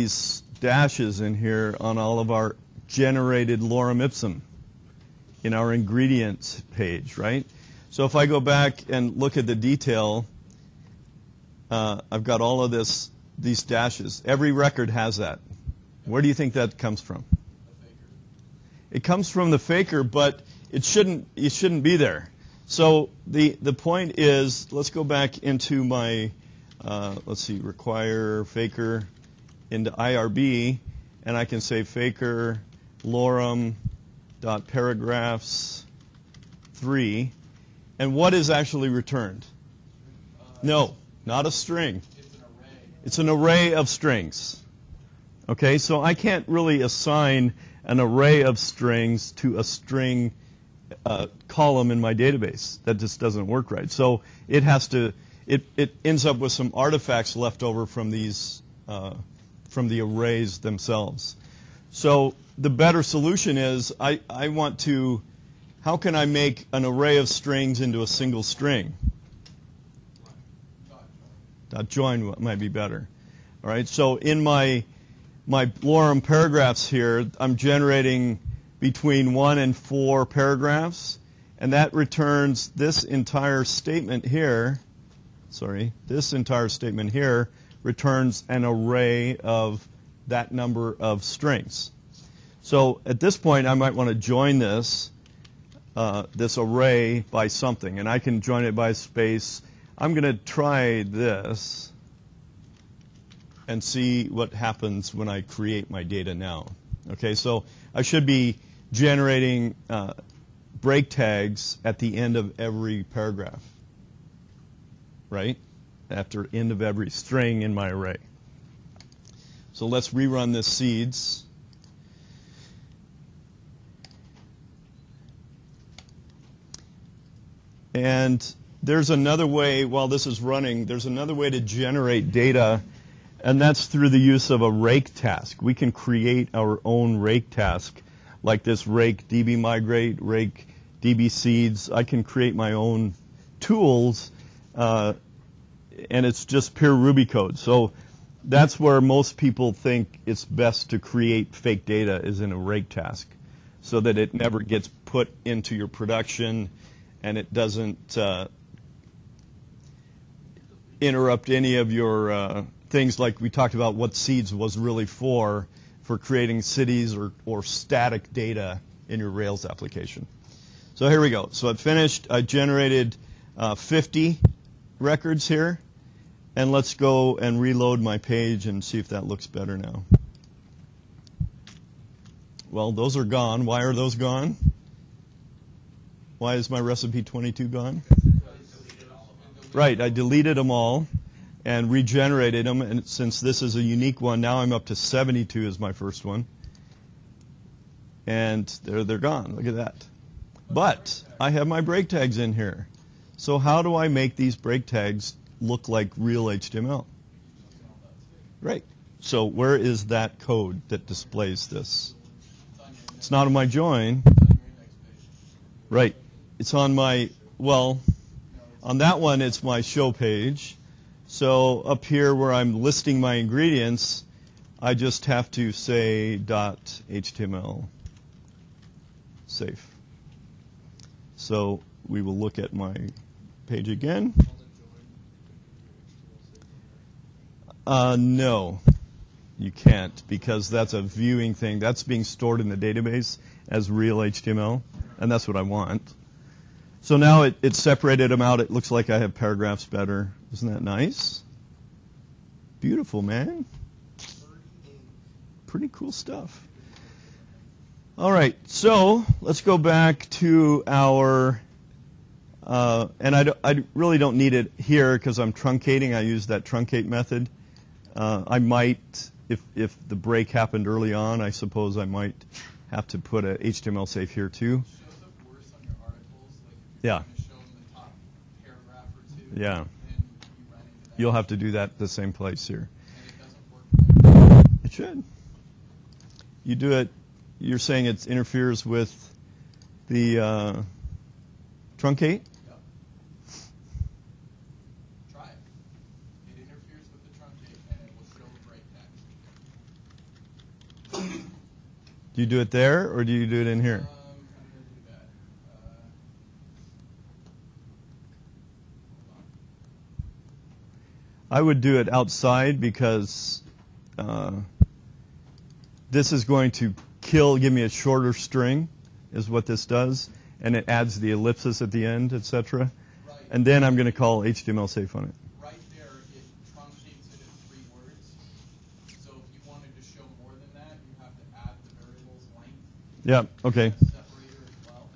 these dashes in here on all of our generated lorem ipsum in our ingredients page, right? So if I go back and look at the detail, I've got all of these dashes. Every record has that. Where do you think that comes from? It comes from the faker, but it shouldn't be there. So the point is, let's go back into my, let's see, require faker into IRB, and I can say faker lorem dot paragraphs 3, and what is actually returned? No, not a string. It's an array. It's an array of strings. Okay, so I can't really assign an array of strings to a string column in my database. That just doesn't work right. So it has to. It ends up with some artifacts left over from these from the arrays themselves. So the better solution is I want to. How can I make an array of strings into a single string? Dot join might be better. All right. So in my lorem paragraphs here, I'm generating between 1 and 4 paragraphs, and that returns this entire statement here. Sorry, this entire statement here returns an array of that number of strings. So at this point, I might want to join this array by something, and I can join it by space. I'm going to try this and see what happens when I create my data now. Okay, so I should be generating break tags at the end of every paragraph, right? After end of every string in my array. So let's rerun this seeds. And there's another way, while this is running, there's another way to generate data, and that's through the use of a rake task. We can create our own rake task, like this rake db migrate, rake db seeds. I can create my own tools, and it's just pure Ruby code. So that's where most people think it's best to create fake data, is in a rake task, so that it never gets put into your production and it doesn't interrupt any of your things, like we talked about what seeds was really for creating cities or static data in your Rails application. So here we go. So I've finished. I generated 50 records here. And let's go and reload my page and see if that looks better now. Well, those are gone. Why are those gone? Why is my recipe 22 gone? Right, I deleted them all and regenerated them. And since this is a unique one, now I'm up to 72 as my first one. And they're gone. Look at that. But I have my break tags in here. So how do I make these break tags look like real HTML? Right. So where is that code that displays this? It's not on my join. Right. It's on my, well, on that one it's my show page. So up here where I'm listing my ingredients, I just have to say .html safe. So we will look at my page again. No, you can't, because that's a viewing thing. That's being stored in the database as real HTML, and that's what I want. So now it separated them out. It looks like I have paragraphs better. Isn't that nice? Beautiful, man. Pretty cool stuff. All right, so let's go back to our, and I really don't need it here because I'm truncating. I use that truncate method. I might, if the break happened early on, I suppose I might have to put a HTML safe here too. It shows up worse on your articles. Like if Yeah. you're going to show them the top paragraph or two, Yeah. then you run into that. You'll have to do that the same place here. And it doesn't work like that. It should. You do it, you're saying it interferes with the truncate? Yep. Try it. It interferes with the truncate and it will show the break tags. Do you do it there, or do you do it in here? I'm gonna do that. Hold on. I would do it outside because this is going to give me a shorter string, is what this does, and it adds the ellipsis at the end, etc. Right. And then I'm going to call HTML safe on it. Right there, it truncates it in 3 words. So if you wanted to show more than that, you have to add the variable's length. Yeah, okay. Separator as well.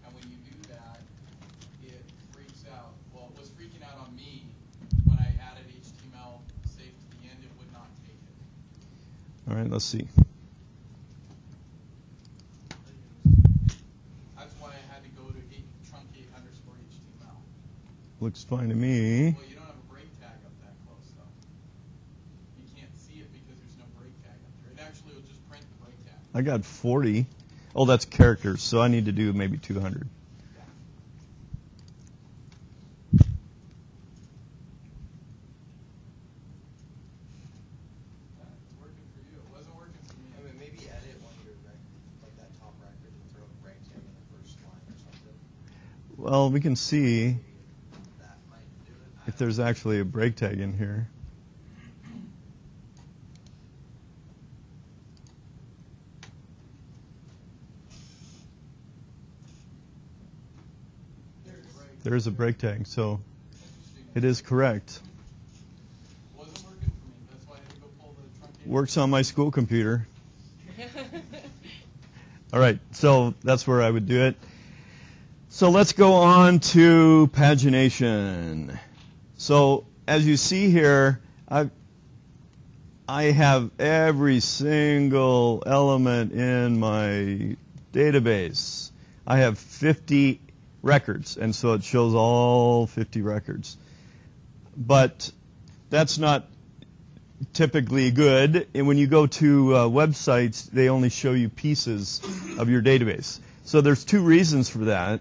And when you do that, it freaks out. Well, it was freaking out on me when I added HTML safe to the end. It would not take it. All right, let's see. That's why I had to go to truncate underscore HTML. Looks fine to me. Well, you don't have a break tag up that close, though. You can't see it because there's no break tag up there. It actually will just print the break tag. I got 40. Oh, that's characters, so I need to do maybe 200. It's working for you. It wasn't working for me. I mean, maybe edit one of your like that top record and throw a break tag in the first line or something. Well, we can see That might do it. if there's actually a break tag in here. There is a break tag, so it is correct. It wasn't working for me. That's why I had to go pull the truncated. Works on my school computer. All right, so that's where I would do it. So let's go on to pagination. So as you see here, I have every single element in my database. I have 50 records, and so it shows all 50 records. But that's not typically good. And when you go to websites, they only show you pieces of your database. So there's 2 reasons for that.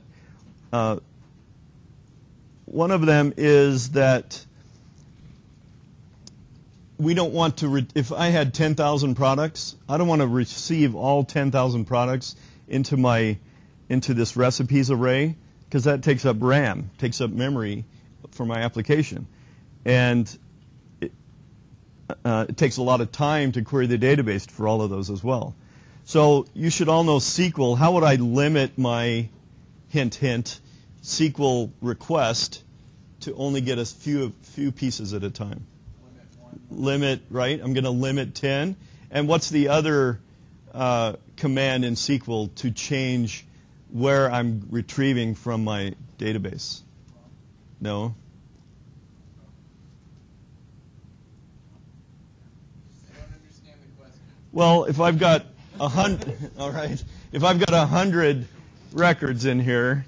One of them is that we don't want to, if I had 10,000 products, I don't want to receive all 10,000 products into this recipes array, because that takes up RAM, takes up memory for my application. And it takes a lot of time to query the database for all of those as well. So you should all know SQL. How would I limit my, hint, hint, SQL request to only get a few pieces at a time? Limit, right? I'm going to limit 10. And what's the other command in SQL to change where I'm retrieving from my database? No? I don't understand the question. Well, if I've got 100, all right, if I've got 100 records in here,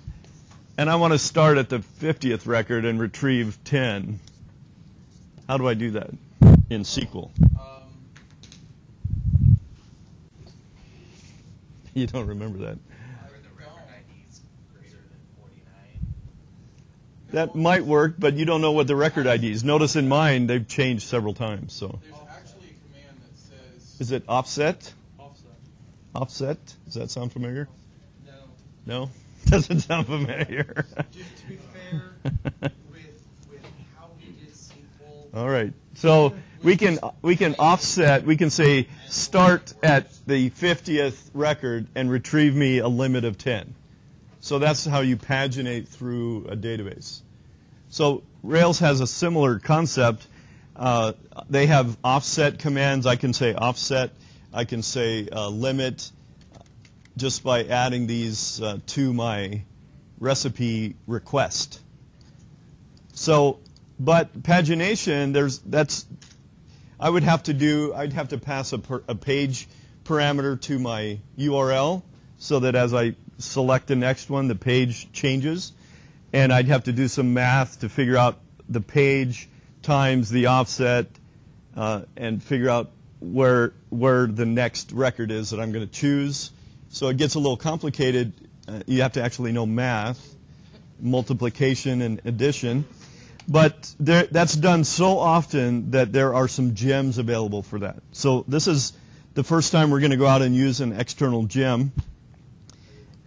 and I want to start at the 50th record and retrieve 10, how do I do that in SQL? You don't remember that. Are the record IDs greater than 49? That might work, but you don't know what the record ID is. Notice in mine, they've changed several times. So, There's actually a command that says is it offset? offset. Offset? Does that sound familiar? No. No? Doesn't sound familiar. To be fair, with how we did SQL, All right. So we can offset. We can say start at the 50th record and retrieve me a limit of 10. So that's how you paginate through a database. So Rails has a similar concept. They have offset commands. I can say offset. I can say limit just by adding these to my recipe request. So, but pagination, I'd have to pass a page parameter to my URL so that as I select the next one, the page changes. And I'd have to do some math to figure out the page times the offset and figure out where the next record is that I'm going to choose. So it gets a little complicated. You have to actually know math, multiplication and addition. But that's done so often that there are some gems available for that. So this is the first time we're going to go out and use an external gem.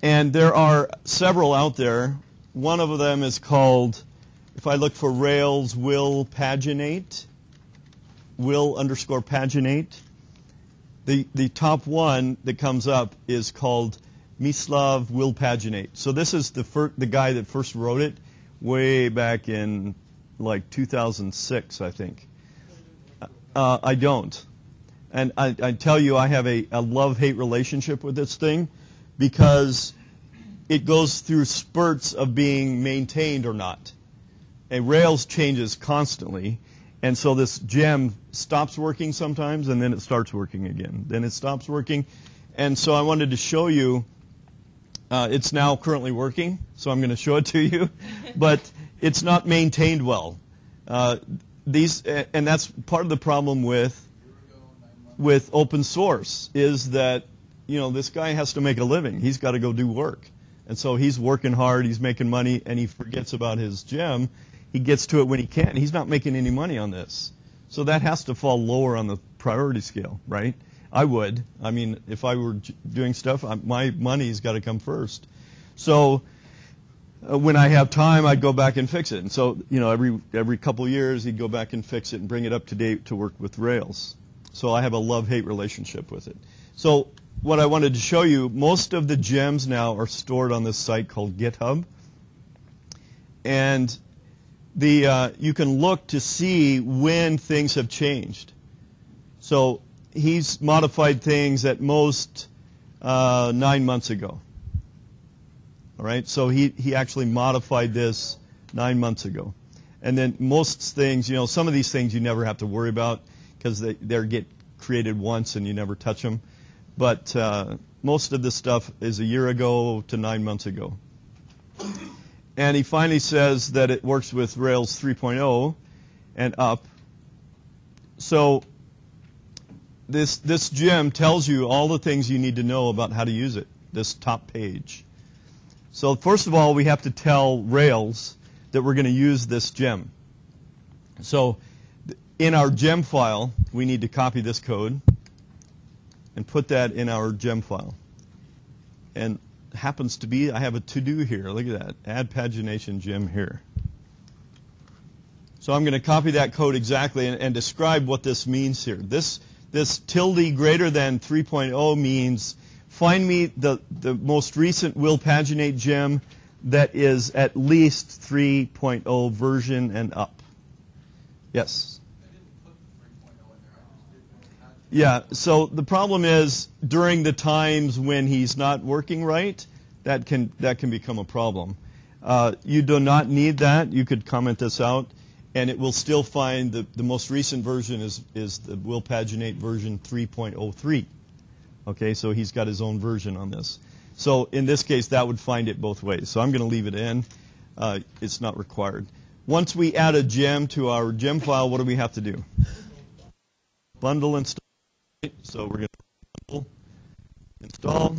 And there are several out there. One of them is called, if I look for Rails Willpaginate, Will_Paginate. The top one that comes up is called Mislav Willpaginate. So this is the guy that first wrote it way back in like 2006, I think. I don't. And I tell you, I have a love-hate relationship with this thing because it goes through spurts of being maintained or not. And Rails changes constantly. And so this gem stops working sometimes, and then it starts working again. Then it stops working. And so I wanted to show you, it's now currently working, so I'm going to show it to you. But it's not maintained well. And that's part of the problem with open source, is that, this guy has to make a living. He's got to go do work. And so he's working hard, he's making money, and he forgets about his gem. He gets to it when he can. He's not making any money on this. So that has to fall lower on the priority scale, right? I would. I mean, if I were doing stuff, my money's got to come first. So when I have time, I'd go back and fix it. And so, every couple of years, he'd go back and fix it and bring it up to date to work with Rails. So I have a love-hate relationship with it. So what I wanted to show you, most of the gems now are stored on this site called GitHub. And you can look to see when things have changed. So he's modified things at most 9 months ago. All right, so he actually modified this 9 months ago. And then most things, some of these things you never have to worry about because they get created once and you never touch them. But most of this stuff is a year ago to 9 months ago. And he finally says that it works with Rails 3.0 and up. So this gem tells you all the things you need to know about how to use it, this top page. So first of all, we have to tell Rails that we're going to use this gem. So in our gem file, we need to copy this code and put that in our gem file. And happens to be, I have a to-do here. Look at that. Add pagination gem here. So I'm going to copy that code exactly and describe what this means here. This tilde greater than 3.0 means find me the most recent Willpaginate gem that is at least 3.0 version and up. Yes? Yeah, so the problem is during the times when he's not working right, that can become a problem. You do not need that. You could comment this out, and it will still find the most recent version is the Willpaginate version 3.03. Okay, so he's got his own version on this. So in this case, that would find it both ways. So I'm going to leave it in. It's not required. Once we add a gem to our gem file, what do we have to do? Bundle install. So we're going to bundle install.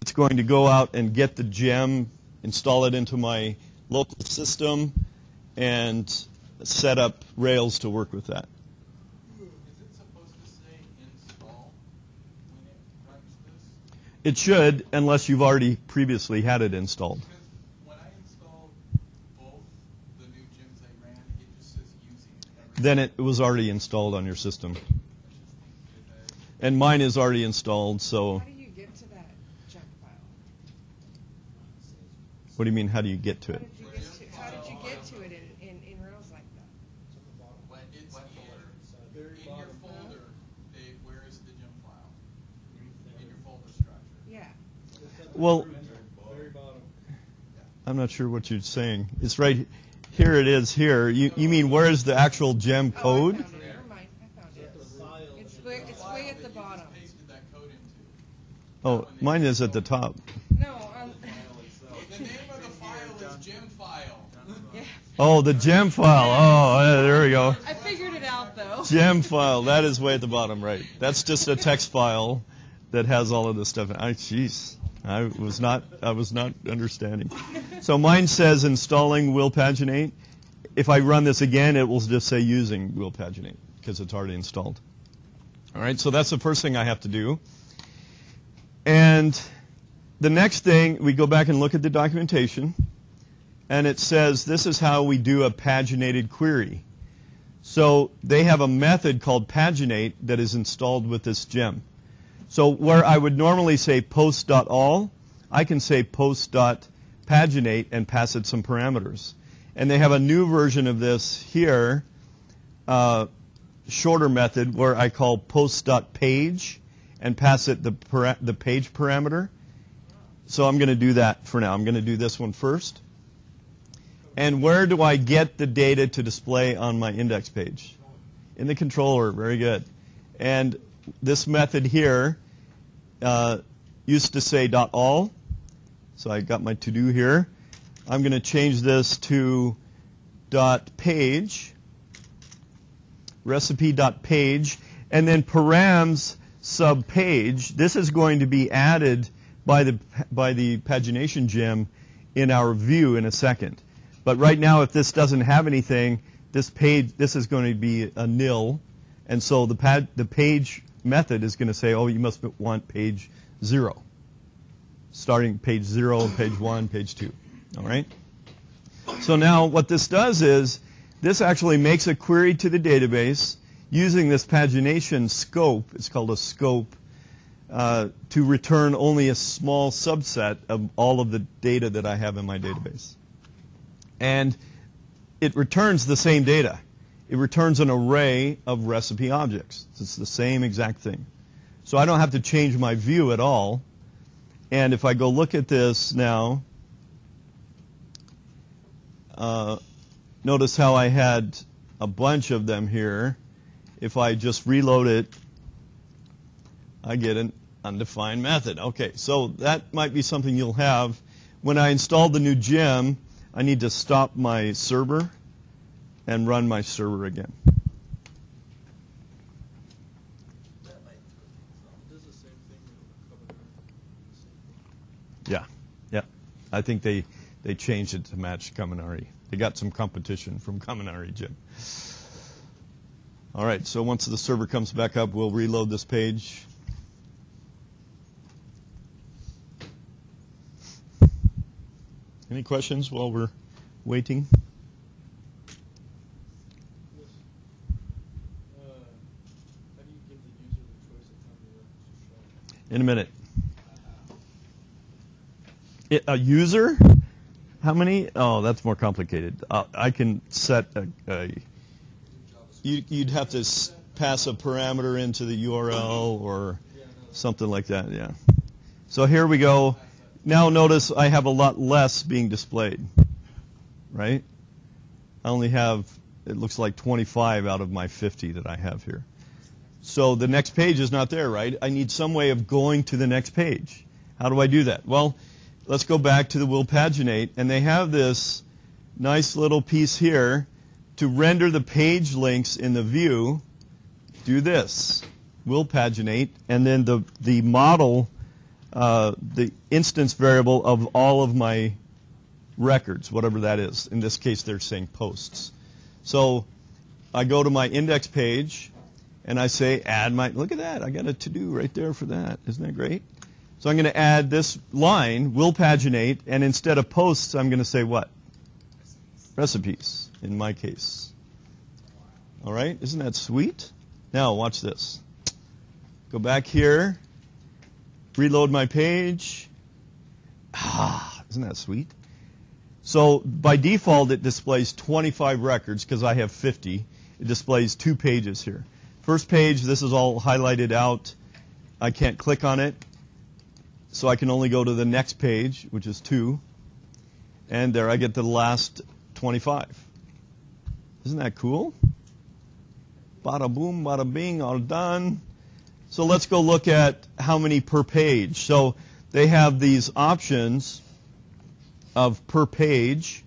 It's going to go out and get the gem, install it into my local system, and set up Rails to work with that. Is it supposed to say install when it runs this? It should, unless you've already previously had it installed. Because when I installed both the new gems I ran, it just says using everything. Then it was already installed on your system. And mine is already installed, so... How do you get to that gem file? What do you mean, how do you get to it? How did you get to it in Rails like that? When it's in your folder, Dave, where is the gem file? In your folder structure. Yeah. Well, I'm not sure what you're saying. It's right here. It is here. You mean where is the actual gem code? I found it. Never mind. I found it. It's way at the bottom. Pasted that code into. Oh, mine is at the top. No. The name of the file is gem file. Yeah. Oh, the gem file. Oh, there we go. I figured it out though. Gem file. That is way at the bottom, right? That's just a text file that has all of this stuff. Jeez, I was not understanding. So mine says installing Willpaginate. If I run this again, it will just say using Willpaginate. because it's already installed. All right, so that's the first thing I have to do. And the next thing, we go back and look at the documentation, and it says this is how we do a paginated query. So they have a method called paginate that is installed with this gem. So where I would normally say post.all, I can say post.paginate and pass it some parameters. And they have a new version of this here, shorter method, where I call post.page and pass it the page parameter. So I'm going to do that for now. I'm going to do this one first. And where do I get the data to display on my index page? In the controller. Very good. And this method here used to say .all. So I got my to-do here. I'm going to change this to .page, recipe.page, and then params subpage. This is going to be added by the pagination gem in our view in a second. But right now, if this doesn't have anything, this is going to be a nil, and so the page method is going to say, oh, you must want page 0, starting page 0, page 1, page 2. All right. So now what this does is this actually makes a query to the database using this pagination scope. It's called a scope. To return only a small subset of all of the data that I have in my database. And it returns the same data. It returns an array of recipe objects. It's the same exact thing. So I don't have to change my view at all. And if I go look at this now, notice how I had a bunch of them here. If I just reload it, I get an undefined method. Okay, so that might be something you'll have. When I install the new gem, I need to stop my server and run my server again. Yeah, yeah. I think they changed it to match Kaminari. They got some competition from Kaminari gem. All right, so once the server comes back up, we'll reload this page. Any questions while we're waiting? How do you give the user the choice of how many records to show? In a minute. A user? How many? Oh, that's more complicated. I can set you'd have to pass a parameter into the URL or something like that, yeah. So here we go. Now notice I have a lot less being displayed, right? I only have, it looks like 25 out of my 50 that I have here. So the next page is not there, right? I need some way of going to the next page. How do I do that? Well, let's go back to the Willpaginate, and they have this nice little piece here to render the page links in the view. Do this, Willpaginate, and then the model, the instance variable of all of my records, whatever that is. In this case, they're saying posts. So I go to my index page, and I say add my, look at that, I got a to-do right there for that. Isn't that great? So I'm going to add this line, Willpaginate, and instead of posts, I'm going to say what? Recipes, in my case. All right, isn't that sweet? Now watch this. Go back here, reload my page. Ah, isn't that sweet? So by default, it displays 25 records because I have 50. It displays 2 pages here. First page, this is all highlighted out. I can't click on it, so I can only go to the next page, which is 2. And there I get the last 25. Isn't that cool? Bada boom, bada bing, all done. So let's go look at how many per page. So they have these options of per page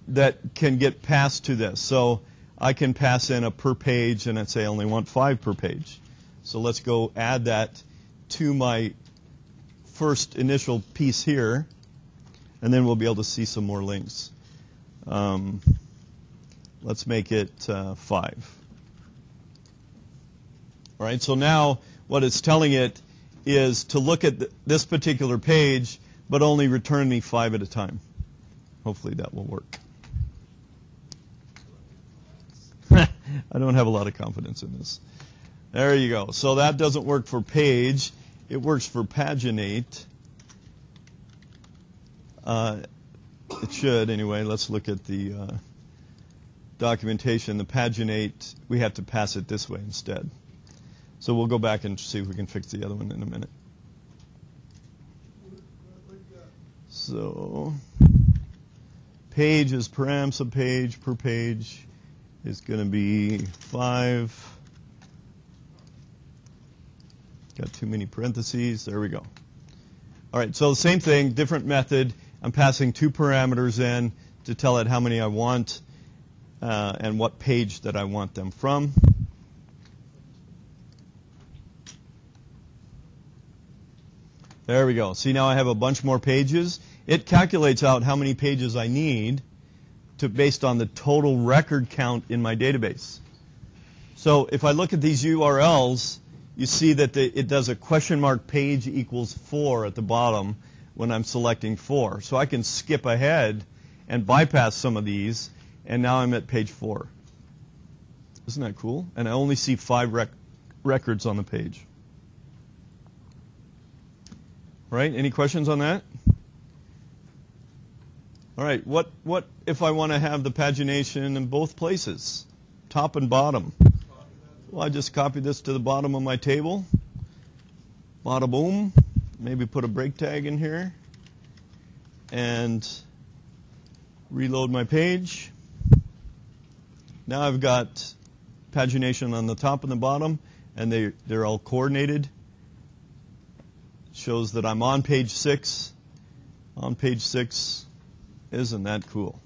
that can get passed to this. So I can pass in a per page, and I'd say I only want 5 per page. So let's go add that to my first initial piece here, and then we'll be able to see some more links. Let's make it 5. All right, so now what it's telling it is to look at this particular page, but only return me 5 at a time. Hopefully that will work. I don't have a lot of confidence in this. There you go. So that doesn't work for Page. It works for Paginate. It should, anyway. Let's look at the documentation. The Paginate, we have to pass it this way instead. So we'll go back and see if we can fix the other one in a minute. So page is param subpage per page is going to be 5. Got too many parentheses. There we go. All right, so the same thing, different method. I'm passing 2 parameters in to tell it how many I want and what page that I want them from. There we go. See, now I have a bunch more pages. It calculates out how many pages I need based on the total record count in my database. So if I look at these URLs, you see that it does a question mark page equals 4 at the bottom when I'm selecting 4. So I can skip ahead and bypass some of these, and now I'm at page 4. Isn't that cool? And I only see 5 records on the page. All right, any questions on that? All right, what if I want to have the pagination in both places, top and bottom? Well, I just copy this to the bottom of my table. Bada boom. Maybe put a break tag in here. And reload my page. Now I've got pagination on the top and the bottom, and they're all coordinated. Shows that I'm on page 6. On page 6. Isn't that cool?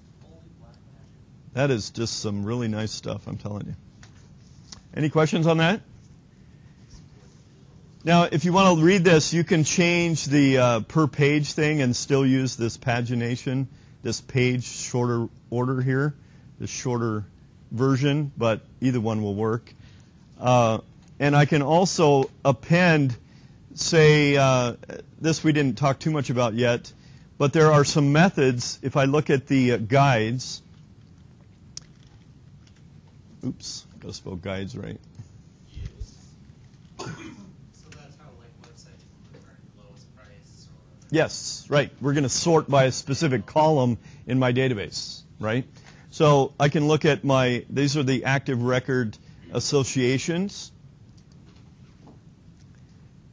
That is just some really nice stuff, I'm telling you. Any questions on that? Now, if you want to read this, you can change the per page thing and still use this pagination, this page shorter order here, the shorter version, but either one will work. And I can also append, say, this we didn't talk too much about yet, but there are some methods. If I look at the guides, oops, got to spell guides right. So that's how like websites are lowest price or Yes, right. We're going to sort by a specific column in my database, right? So I can look at these are the active record associations.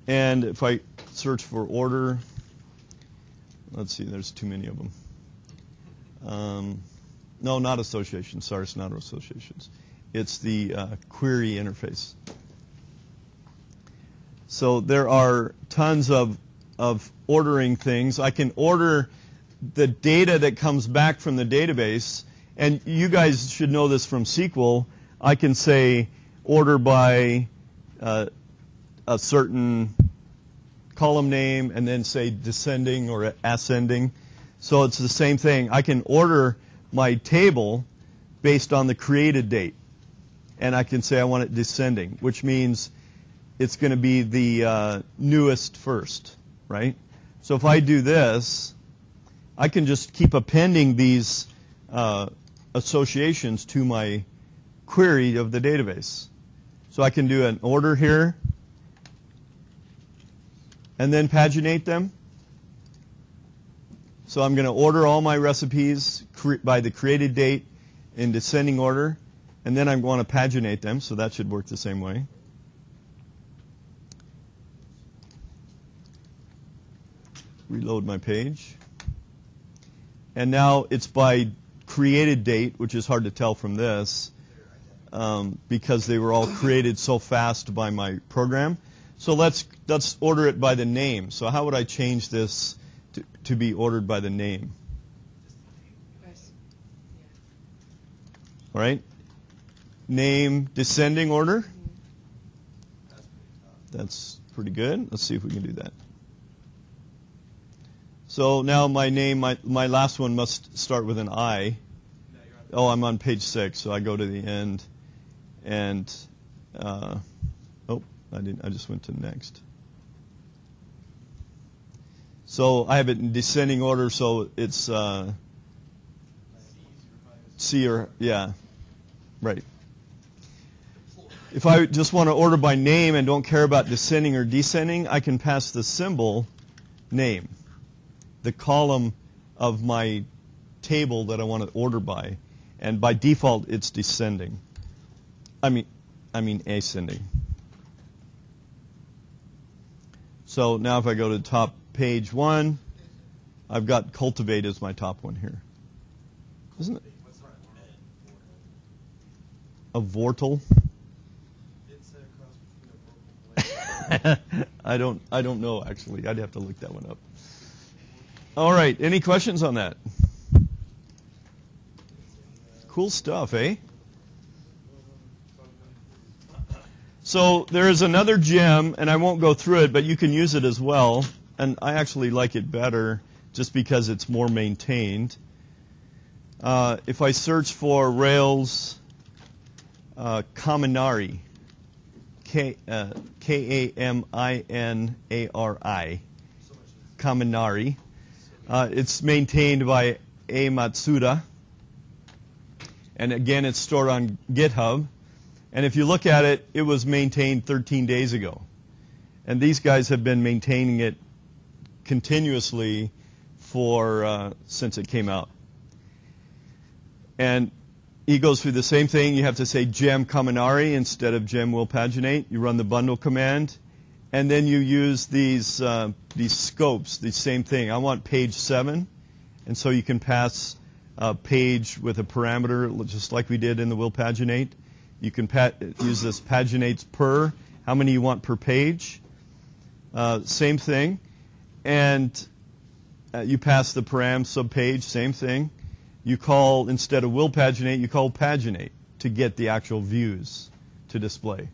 And if I search for order, let's see, there's too many of them. No, not associations. Sorry, it's not associations. It's the query interface. So there are tons of ordering things. I can order the data that comes back from the database, and you guys should know this from SQL. I can say order by a certain column name and then say descending or ascending. So it's the same thing. I can order my table based on the created date. And I can say I want it descending, which means it's going to be the newest first, right? So if I do this, I can just keep appending these associations to my query of the database. So I can do an order here and then paginate them. So I'm going to order all my recipes by the created date in descending order, and then I want to paginate them, so that should work the same way. Reload my page. And now it's by created date, which is hard to tell from this, because they were all created so fast by my program. So let's order it by the name. So how would I change this to be ordered by the name? All right. Name, descending order. That's pretty good. Let's see if we can do that. So now my name, my last one must start with an I. Oh, I'm on page 6, so I go to the end. And, oh, I didn't. I just went to next. So I have it in descending order, so it's C or, yeah, right. If I just want to order by name and don't care about descending or descending, I can pass the symbol name, the column of my table that I want to order by, and by default it's descending. I mean ascending. So now if I go to top page 1, I've got cultivate as my top one here. Isn't it? A vortal? It's a cross between a vocal I don't know actually. I'd have to look that one up. All right, any questions on that? Cool stuff, eh? So there is another gem, and I won't go through it, but you can use it as well. And I actually like it better just because it's more maintained. If I search for Rails kaminari, Kaminari, kaminari, it's maintained by A. Matsuda. And again, it's stored on GitHub. And if you look at it, it was maintained 13 days ago. And these guys have been maintaining it continuously for since it came out. And he goes through the same thing. You have to say gem kaminari instead of gem Willpaginate. You run the bundle command. And then you use these scopes, the same thing. I want page 7. And so you can pass a page with a parameter, just like we did in the Willpaginate. You can use this paginates per, how many you want per page. Same thing. And you pass the param subpage, same thing. You call, instead of Willpaginate, you call paginate to get the actual views to display.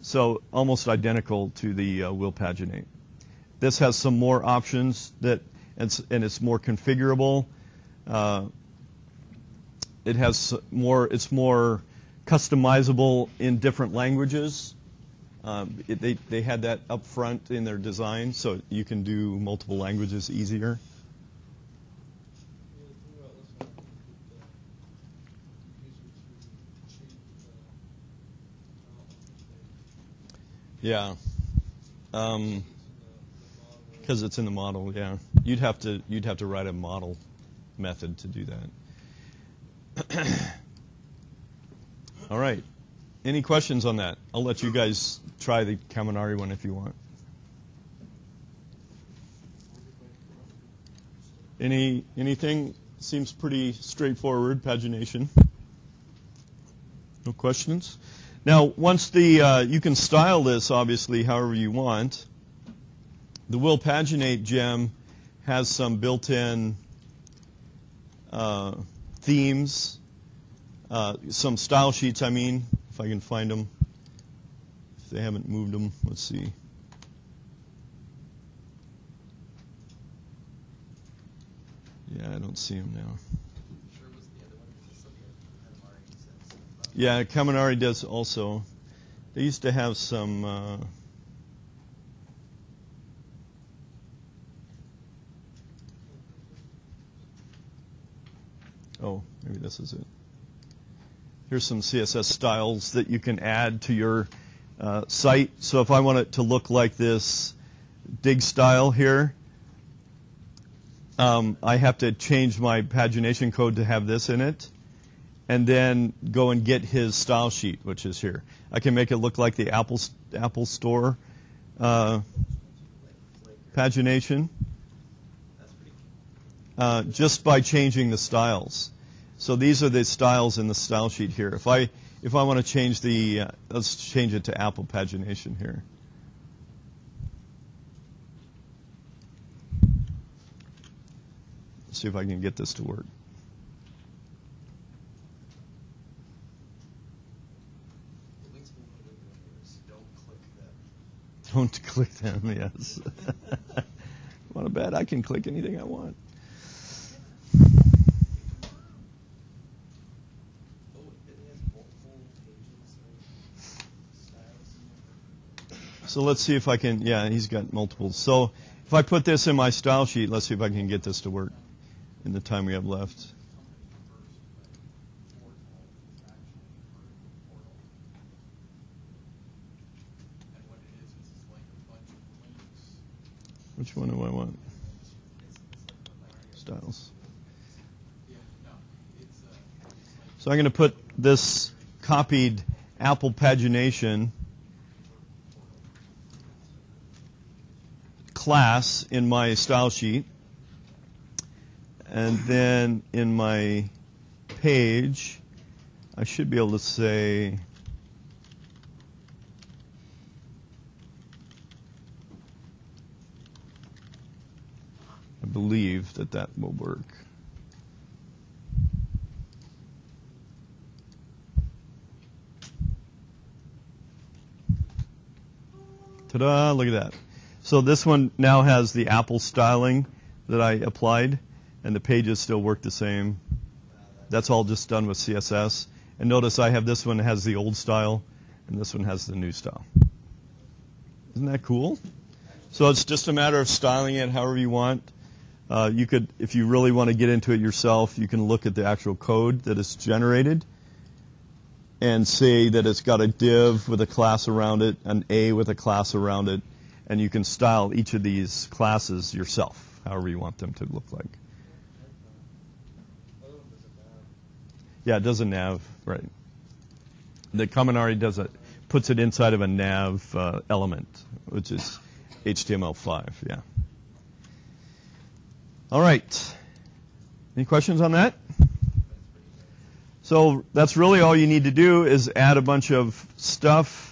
So almost identical to the Willpaginate. This has some more options and it's more configurable. It's more customizable in different languages. They had that up front in their design, so you can do multiple languages easier. Yeah, because it's in the model. Yeah, you'd have to write a model method to do that. All right. Any questions on that? I'll let you guys try the kaminari one if you want. Anything? Seems pretty straightforward, pagination. No questions? Now, once you can style this, obviously, however you want. The Willpaginate gem has some built-in themes, some style sheets, I mean, if I can find them. If they haven't moved them, let's see. Yeah, I don't see them now. Yeah, Kaminari does also. They used to have some. Oh, maybe this is it. Here's some CSS styles that you can add to your site. So if I want it to look like this dig style here, I have to change my pagination code to have this in it, and then go and get his style sheet, which is here. I can make it look like the Apple Store pagination just by changing the styles. So these are the styles in the style sheet here. If I want to change let's change it to Apple pagination here. Let's see if I can get this to work. Don't click them, yes. Want to bet I can click anything I want. So let's see if I can, yeah, he's got multiples. So if I put this in my style sheet, let's see if I can get this to work in the time we have left. Which one do I want? Styles. So I'm going to put this copied Apple Pagination class in my style sheet. And then in my page, I should be able to say I believe that that will work. Ta-da, look at that. So this one now has the Apple styling that I applied, and the pages still work the same. That's all just done with CSS. And notice I have this one has the old style, and this one has the new style. Isn't that cool? So it's just a matter of styling it however you want. You could, if you really want to get into it yourself, you can look at the actual code that is generated and say that it's got a div with a class around it, an A with a class around it, and you can style each of these classes yourself, however you want them to look like. Yeah, it does a nav, right. The kaminari does it, puts it inside of a nav element, which is HTML5, yeah. All right. Any questions on that? So that's really all you need to do is add a bunch of stuff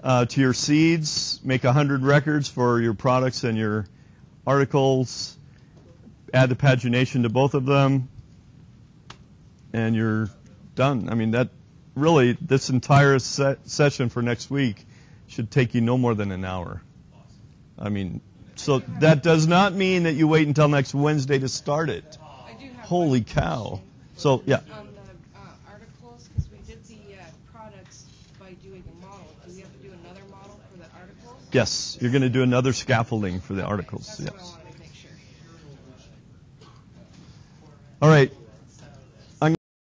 to your seeds, make 100 records for your products and your articles, add the pagination to both of them, and you're done. I mean, that really, this entire session for next week should take you no more than an hour. I mean, so that does not mean that you wait until next Wednesday to start it. I do have Holy one cow. question. So, yeah. On the articles, because we did the products by doing a model. Do we have to do another model for the articles? Yes, you're going to do another scaffolding for the Okay, articles. That's what I Yes. wanted to make sure. All right.